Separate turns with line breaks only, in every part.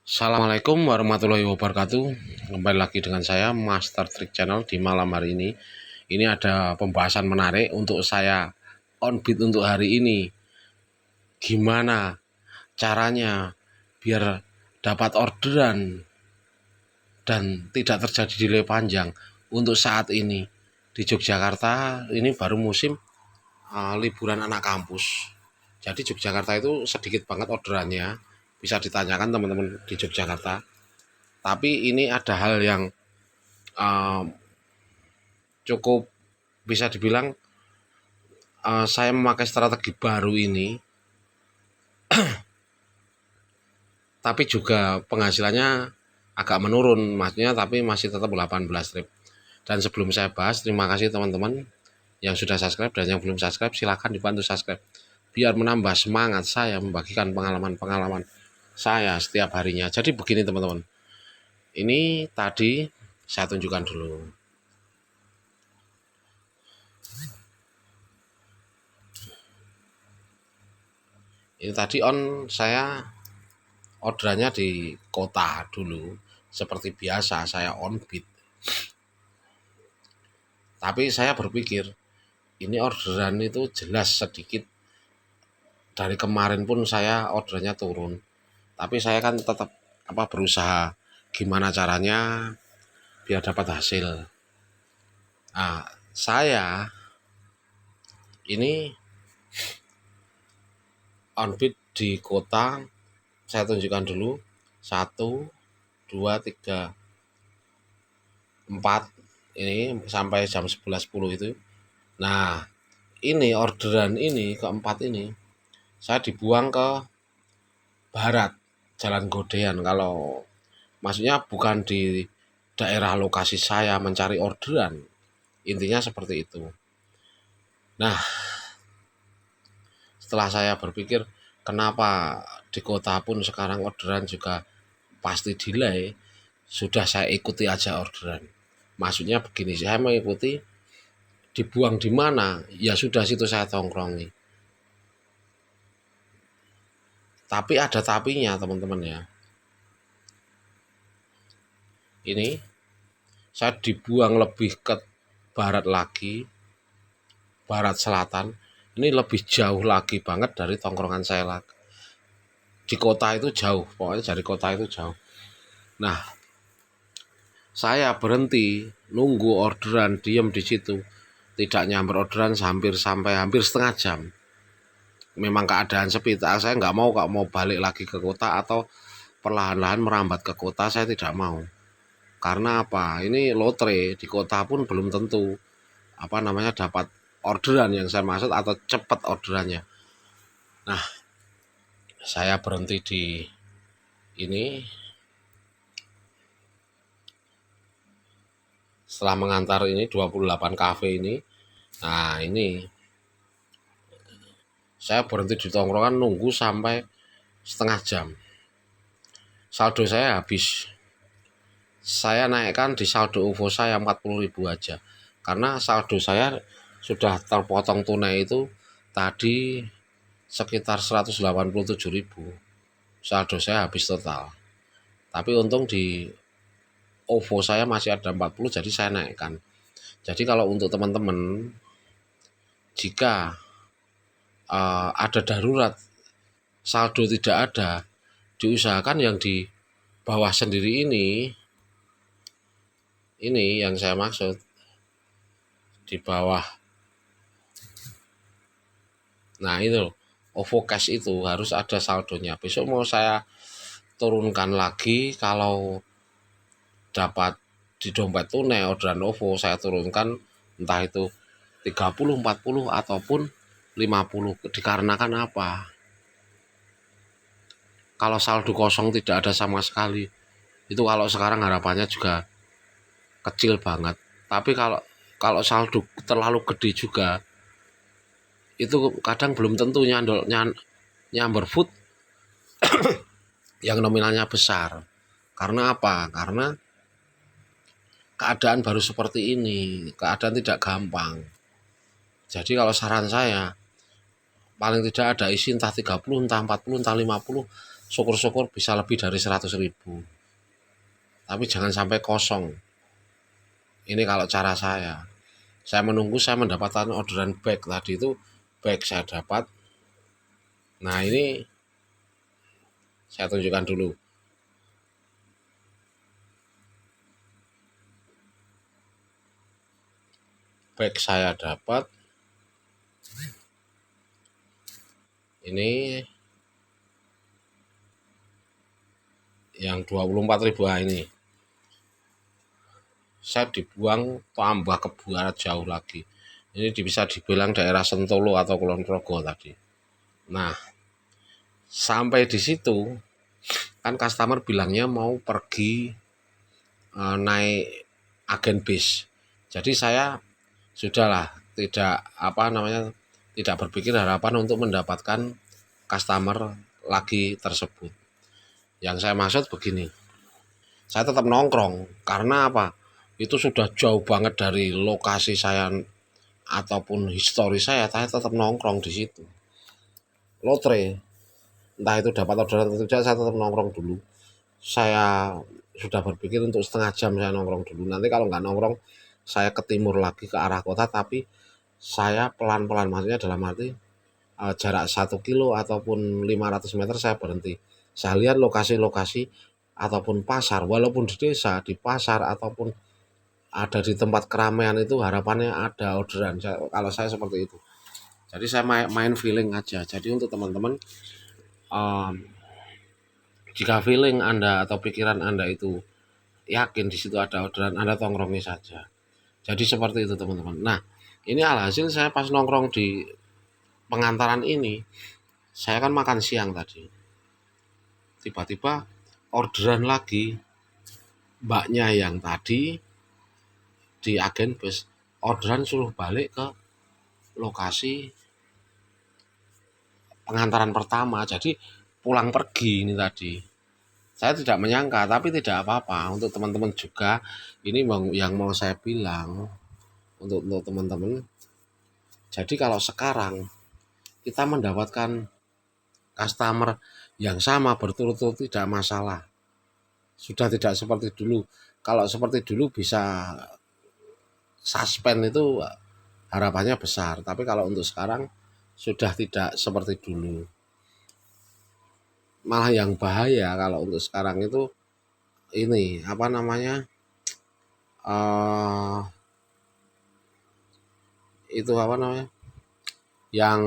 Assalamualaikum warahmatullahi wabarakatuh. Kembali lagi dengan saya Master Trick Channel di malam hari ini. Ini ada pembahasan menarik untuk saya on beat untuk hari ini. Gimana caranya biar dapat orderan dan tidak terjadi delay panjang. Untuk saat ini di Yogyakarta ini baru musim liburan anak kampus. Jadi Yogyakarta itu sedikit banget orderannya. Bisa ditanyakan teman-teman di Yogyakarta. Tapi ini ada hal yang uh, cukup bisa dibilang saya memakai strategi baru ini, tapi juga penghasilannya agak menurun, maksudnya tapi masih tetap 18 trip. Dan sebelum saya bahas, terima kasih teman-teman yang sudah subscribe dan yang belum subscribe, silahkan dibantu subscribe biar menambah semangat saya membagikan pengalaman-pengalaman saya setiap harinya. Jadi begini teman-teman, ini tadi saya tunjukkan dulu. Ini tadi saya orderannya di kota dulu. Seperti biasa saya on beat. Tapi saya berpikir ini orderan itu jelas sedikit. Dari kemarin pun saya ordernya turun. Tapi saya kan tetap berusaha gimana caranya biar dapat hasil. Nah, saya ini on beat di kota. Saya tunjukkan dulu 1, 2, 3, 4 ini sampai jam 11.10 itu. Nah, ini orderan ini keempat ini saya dibuang ke barat Jalan Godean. Kalau maksudnya bukan di daerah lokasi saya mencari orderan, intinya seperti itu. Nah, setelah saya berpikir kenapa di kota pun sekarang orderan juga pasti delay, sudah saya ikuti aja orderan. Maksudnya begini, saya mengikuti dibuang di mana, ya sudah situ saya tongkrongi. Tapi ada tapinya teman-teman ya. Ini saya dibuang lebih ke barat lagi, barat selatan. Ini lebih jauh lagi banget dari tongkrongan saya lagi. Di kota itu jauh, pokoknya dari kota itu jauh. Nah, saya berhenti nunggu orderan, diem di situ. Tidak nyamper orderan sampai hampir setengah jam. Memang keadaan sepi, saya nggak mau balik lagi ke kota atau perlahan-lahan merambat ke kota, saya tidak mau. Karena apa? Ini lotre di kota pun belum tentu dapat orderan yang saya maksud atau cepat orderannya. Nah, saya berhenti di ini setelah mengantar ini 28 kafe ini. Nah, ini saya berhenti di tongkrongan nunggu sampai setengah jam. Saldo saya habis. Saya naikkan di saldo OVO saya 40.000 aja. Karena saldo saya sudah terpotong tunai itu tadi sekitar 187.000. Saldo saya habis total. Tapi untung di OVO saya masih ada 40, jadi saya naikkan. Jadi kalau untuk teman-teman, jika ada darurat, saldo tidak ada, diusahakan yang di bawah sendiri ini yang saya maksud, di bawah. Nah itu, OVO Cash itu harus ada saldonya. Besok mau saya turunkan lagi, kalau dapat di dompet tunai orderan OVO saya turunkan entah itu 30, 40 ataupun 50. Dikarenakan apa? Kalau saldo kosong tidak ada sama sekali, itu kalau sekarang harapannya juga kecil banget. Tapi kalau saldo terlalu gede juga, itu kadang belum tentu nyamber food yang nominalnya besar. Karena apa? Karena keadaan baru seperti ini, keadaan tidak gampang. Jadi kalau saran saya, paling tidak ada isi entah 30, entah 40, entah 50, syukur-syukur bisa lebih dari 100.000, tapi jangan sampai kosong. Ini kalau cara saya menunggu saya mendapatkan orderan bag tadi itu, bag saya dapat. Nah ini saya tunjukkan dulu. Bag saya dapat. Ini yang 24.000 ini. Saya dibuang tambah ke barat jauh lagi. Ini bisa dibilang daerah Sentolo atau Kulon Progo tadi. Nah, sampai di situ kan customer bilangnya mau pergi naik agen bis. Jadi saya sudahlah tidak berpikir harapan untuk mendapatkan customer lagi tersebut. Yang saya maksud begini, saya tetap nongkrong karena apa? Itu sudah jauh banget dari lokasi saya ataupun histori saya tetap nongkrong di situ. Lotre, entah itu dapat orderan atau tidak, saya tetap nongkrong dulu. Saya sudah berpikir untuk setengah jam saya nongkrong dulu. Nanti kalau nggak nongkrong, saya ke timur lagi ke arah kota, tapi saya pelan-pelan, maksudnya dalam arti jarak 1 kilo ataupun 500 meter saya berhenti. Saya lihat lokasi-lokasi ataupun pasar, walaupun di desa, di pasar ataupun ada di tempat keramaian itu harapannya ada orderan. Kalau saya seperti itu. Jadi saya main feeling aja. Jadi untuk teman-teman, um, jika feeling Anda atau pikiran Anda itu yakin di situ ada orderan, Anda tongkrongi saja. Jadi seperti itu teman-teman. Nah, ini alhasil saya pas nongkrong di pengantaran ini, saya kan makan siang tadi. Tiba-tiba orderan lagi, mbaknya yang tadi di agen bus, orderan suruh balik ke lokasi pengantaran pertama. Jadi pulang pergi ini tadi. Saya tidak menyangka, tapi tidak apa-apa. Untuk teman-teman juga, ini yang mau saya bilang untuk teman-teman. Jadi kalau sekarang kita mendapatkan customer yang sama berturut-turut tidak masalah. Sudah tidak seperti dulu. Kalau seperti dulu bisa suspend itu harapannya besar. Tapi kalau untuk sekarang sudah tidak seperti dulu. Malah yang bahaya kalau untuk sekarang itu ini uh, itu yang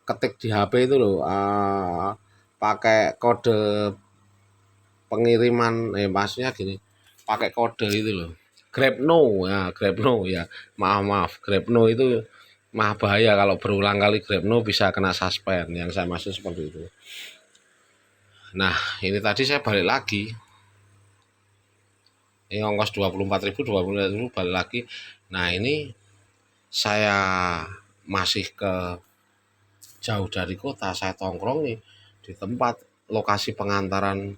ketik di HP itu loh, pakai kode pengiriman, maksudnya gini, pakai kode itu loh, Grabno ya, maaf Grabno itu mah bahaya. Kalau berulang kali Grabno bisa kena suspend, yang saya maksud seperti itu. Nah ini tadi saya balik lagi, ini ongkos 24.000 balik lagi. Nah ini saya masih jauh dari kota, saya tongkrong nih di tempat lokasi pengantaran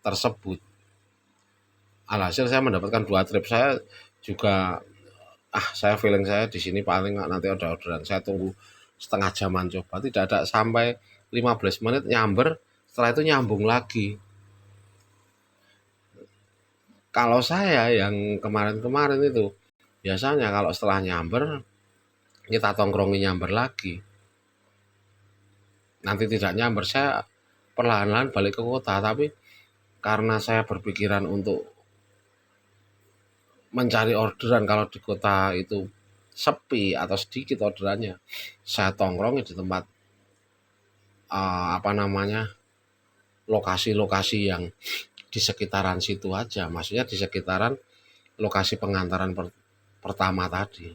tersebut. Alhasil saya mendapatkan 2 trip. Saya juga saya feeling saya di sini paling nanti ada orderan. Saya tunggu setengah jaman coba, tidak ada, sampai 15 menit nyamber, setelah itu nyambung lagi. Kalau saya yang kemarin-kemarin itu biasanya kalau setelah nyamber kita tongkrongi nyamber lagi. Nanti tidak nyamber, saya perlahan-lahan balik ke kota, tapi karena saya berpikiran untuk mencari orderan kalau di kota itu sepi atau sedikit orderannya, saya tongkrong di tempat lokasi-lokasi yang di sekitaran situ aja, maksudnya di sekitaran lokasi pengantaran pertama tadi.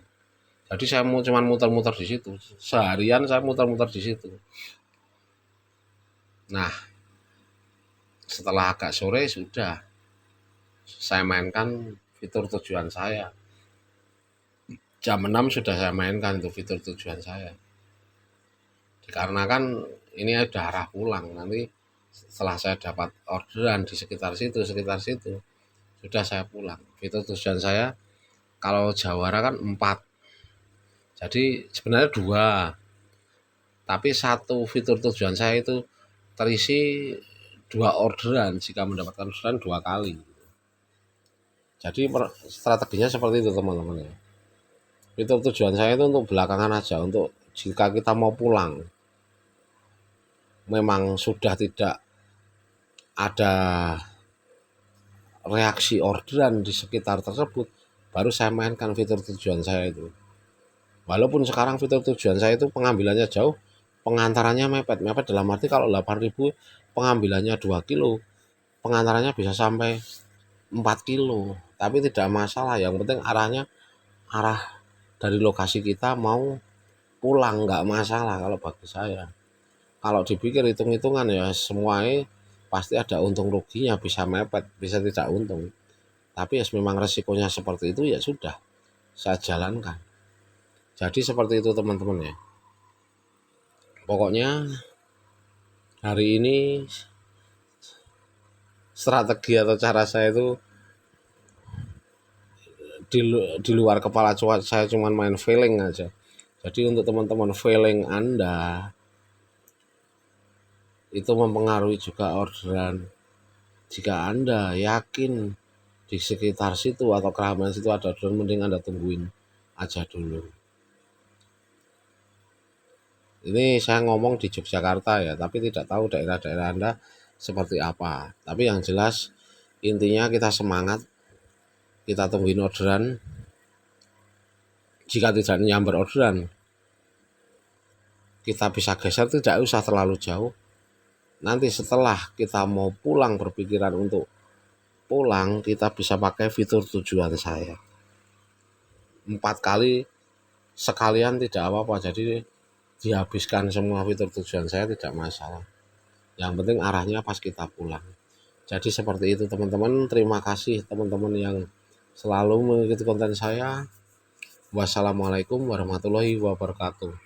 Jadi saya cuma muter-muter di situ, seharian saya muter-muter di situ. Nah setelah agak sore sudah saya mainkan fitur tujuan saya. Jam 6 sudah saya mainkan itu fitur tujuan saya. Dikarenakan ini udah arah pulang, nanti setelah saya dapat orderan di sekitar situ sudah saya pulang. Fitur tujuan saya kalau Jawara kan 4, jadi sebenarnya 2. Tapi satu fitur tujuan saya itu terisi 2 orderan jika mendapatkan orderan 2 kali. Jadi strateginya seperti itu teman-teman ya. Fitur tujuan saya itu untuk belakangan aja, untuk jika kita mau pulang memang sudah tidak ada reaksi orderan di sekitar tersebut, baru saya mainkan fitur tujuan saya itu. Walaupun sekarang fitur tujuan saya itu pengambilannya jauh, pengantarannya mepet. Mepet dalam arti kalau 8.000 pengambilannya 2 kilo, pengantarannya bisa sampai 4 kilo. Tapi tidak masalah, yang penting arah dari lokasi kita mau pulang, nggak masalah kalau bagi saya. Kalau dipikir hitung-hitungan ya semuanya pasti ada untung ruginya, bisa mepet, bisa tidak untung. Tapi ya memang resikonya seperti itu, ya sudah, saya jalankan. Jadi seperti itu teman-teman ya. Pokoknya hari ini strategi atau cara saya itu di luar kepala saya cuman main feeling aja. Jadi untuk teman-teman, feeling Anda itu mempengaruhi juga orderan. Jika Anda yakin di sekitar situ atau keramaian situ ada orderan, mending Anda tungguin aja dulu. Ini saya ngomong di Yogyakarta ya, tapi tidak tahu daerah-daerah Anda seperti apa. Tapi yang jelas intinya kita semangat, kita tungguin orderan. Jika tidak nyamber orderan, kita bisa geser, tidak usah terlalu jauh. Nanti setelah kita mau pulang, berpikiran untuk pulang, kita bisa pakai fitur tujuan saya. 4 kali sekalian tidak apa-apa, jadi dihabiskan semua fitur tujuan saya tidak masalah. Yang penting arahnya pas kita pulang. Jadi seperti itu teman-teman. Terima kasih teman-teman yang selalu mengikuti konten saya. Wassalamualaikum warahmatullahi wabarakatuh.